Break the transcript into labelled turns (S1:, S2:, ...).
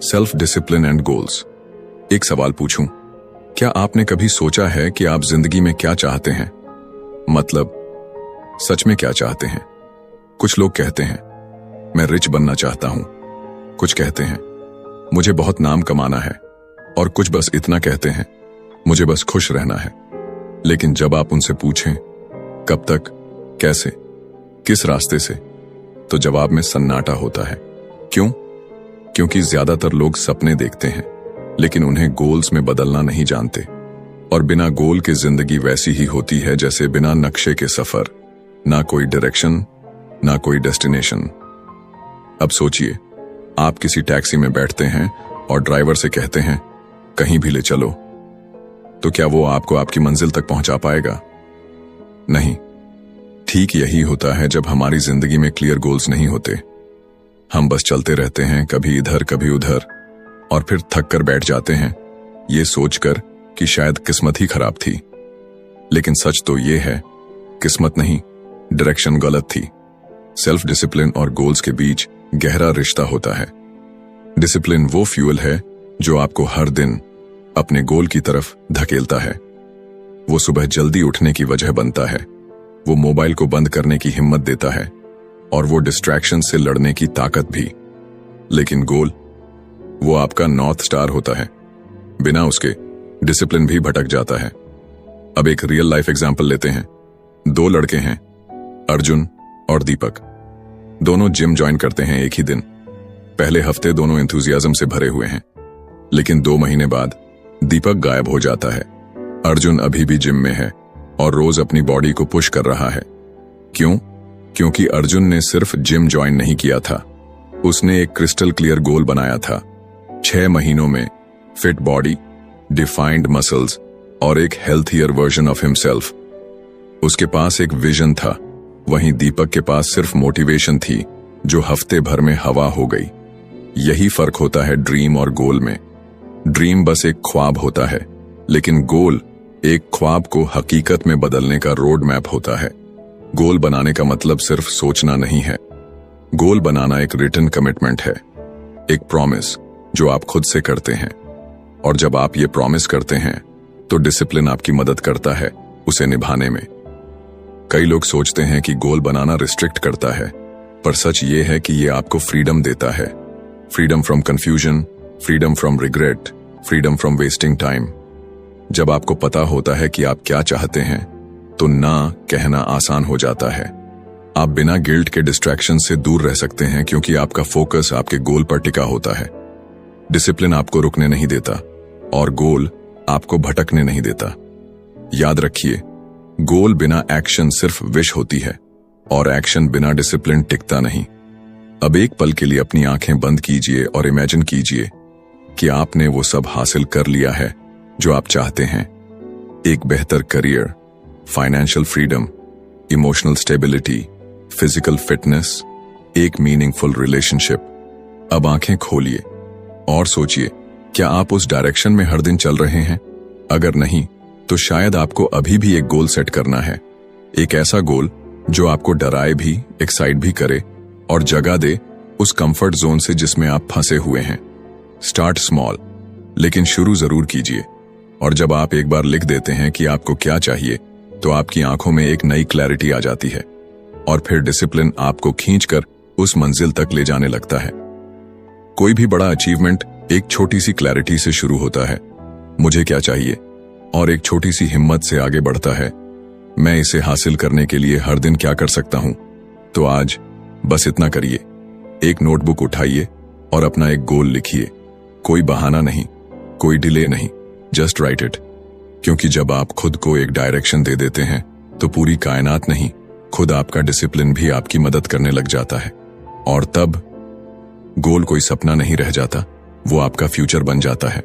S1: Self discipline and goals. एक सवाल पूछूं, क्या आपने कभी सोचा है कि आप जिंदगी में क्या चाहते हैं? मतलब सच में क्या चाहते हैं? कुछ लोग कहते हैं मैं रिच बनना चाहता हूं, कुछ कहते हैं मुझे बहुत नाम कमाना है, और कुछ बस इतना कहते हैं मुझे बस खुश रहना है। लेकिन जब आप उनसे पूछें कब तक, कैसे, किस रास्ते से, तो जवाब में सन्नाटा होता है। क्यों? क्योंकि ज्यादातर लोग सपने देखते हैं लेकिन उन्हें गोल्स में बदलना नहीं जानते, और बिना गोल के जिंदगी वैसी ही होती है जैसे बिना नक्शे के सफर, ना कोई डायरेक्शन ना कोई डेस्टिनेशन। अब सोचिए, आप किसी टैक्सी में बैठते हैं और ड्राइवर से कहते हैं कहीं भी ले चलो, तो क्या वो आपको आपकी मंजिल तक पहुंचा पाएगा? नहीं। ठीक यही होता है जब हमारी जिंदगी में क्लियर गोल्स नहीं होते। हम बस चलते रहते हैं, कभी इधर कभी उधर, और फिर थक कर बैठ जाते हैं ये सोचकर कि शायद किस्मत ही खराब थी। लेकिन सच तो ये है, किस्मत नहीं, डायरेक्शन गलत थी। सेल्फ डिसिप्लिन और गोल्स के बीच गहरा रिश्ता होता है। डिसिप्लिन वो फ्यूल है जो आपको हर दिन अपने गोल की तरफ धकेलता है। वो सुबह जल्दी उठने की वजह बनता है, वो मोबाइल को बंद करने की हिम्मत देता है, और वो डिस्ट्रैक्शन से लड़ने की ताकत भी। लेकिन गोल, वो आपका नॉर्थ स्टार होता है। बिना उसके डिसिप्लिन भी भटक जाता है। अब एक रियल लाइफ एग्जांपल लेते हैं। दो लड़के हैं, अर्जुन और दीपक। दोनों जिम ज्वाइन करते हैं एक ही दिन। पहले हफ्ते दोनों एंथुजियाज्म से भरे हुए हैं, लेकिन 2 महीने बाद दीपक गायब हो जाता है। अर्जुन अभी भी जिम में है और रोज अपनी बॉडी को पुश कर रहा है। क्यों? क्योंकि अर्जुन ने सिर्फ जिम ज्वाइन नहीं किया था, उसने एक क्रिस्टल क्लियर गोल बनाया था। 6 महीनों में फिट बॉडी, डिफाइंड मसल्स और एक हेल्थियर वर्जन ऑफ हिमसेल्फ। उसके पास एक विजन था, वहीं दीपक के पास सिर्फ मोटिवेशन थी जो हफ्ते भर में हवा हो गई। यही फर्क होता है ड्रीम और गोल में। ड्रीम बस एक ख्वाब होता है, लेकिन गोल एक ख्वाब को हकीकत में बदलने का रोड मैप होता है। गोल बनाने का मतलब सिर्फ सोचना नहीं है। गोल बनाना एक रिटन कमिटमेंट है, एक प्रॉमिस जो आप खुद से करते हैं। और जब आप ये प्रॉमिस करते हैं तो डिसिप्लिन आपकी मदद करता है उसे निभाने में। कई लोग सोचते हैं कि गोल बनाना रिस्ट्रिक्ट करता है, पर सच ये है कि ये आपको फ्रीडम देता है। Freedom from confusion, freedom from regret, freedom from wasting time. जब आपको पता होता है कि आप क्या चाहते हैं तो ना कहना आसान हो जाता है। आप बिना गिल्ट के डिस्ट्रैक्शन से दूर रह सकते हैं क्योंकि आपका फोकस आपके गोल पर टिका होता है। डिसिप्लिन आपको रुकने नहीं देता और गोल आपको भटकने नहीं देता। याद रखिए, गोल बिना एक्शन सिर्फ विश होती है, और एक्शन बिना डिसिप्लिन टिकता नहीं। अब एक पल के लिए अपनी आंखें बंद कीजिए और इमेजिन कीजिए कि आपने वो सब हासिल कर लिया है जो आप चाहते हैं। एक बेहतर career, financial freedom, emotional stability, physical fitness, एक मीनिंगफुल रिलेशनशिप। अब आंखें खोलिए और सोचिए, क्या आप उस डायरेक्शन में हर दिन चल रहे हैं? अगर नहीं, तो शायद आपको अभी भी एक गोल सेट करना है। एक ऐसा गोल जो आपको डराए भी, एक्साइट भी करे और जगह दे उस कंफर्ट जोन से जिसमें आप फंसे हुए हैं। स्टार्ट स्मॉल, लेकिन शुरू जरूर कीजिए। और जब आप एक बार लिख देते हैं कि आपको क्या चाहिए, तो आपकी आंखों में एक नई क्लैरिटी आ जाती है, और फिर डिसिप्लिन आपको खींचकर उस मंजिल तक ले जाने लगता है। कोई भी बड़ा अचीवमेंट एक छोटी सी क्लैरिटी से शुरू होता है, मुझे क्या चाहिए, और एक छोटी सी हिम्मत से आगे बढ़ता है, मैं इसे हासिल करने के लिए हर दिन क्या कर सकता हूं। तो आज बस इतना करिए, एक नोटबुक उठाइए और अपना एक गोल लिखिए। कोई बहाना नहीं, कोई डिले नहीं, जस्ट राइट इट। क्योंकि जब आप खुद को एक डायरेक्शन दे देते हैं तो पूरी कायनात नहीं, खुद आपका डिसिप्लिन भी आपकी मदद करने लग जाता है। और तब गोल कोई सपना नहीं रह जाता, वो आपका फ्यूचर बन जाता है।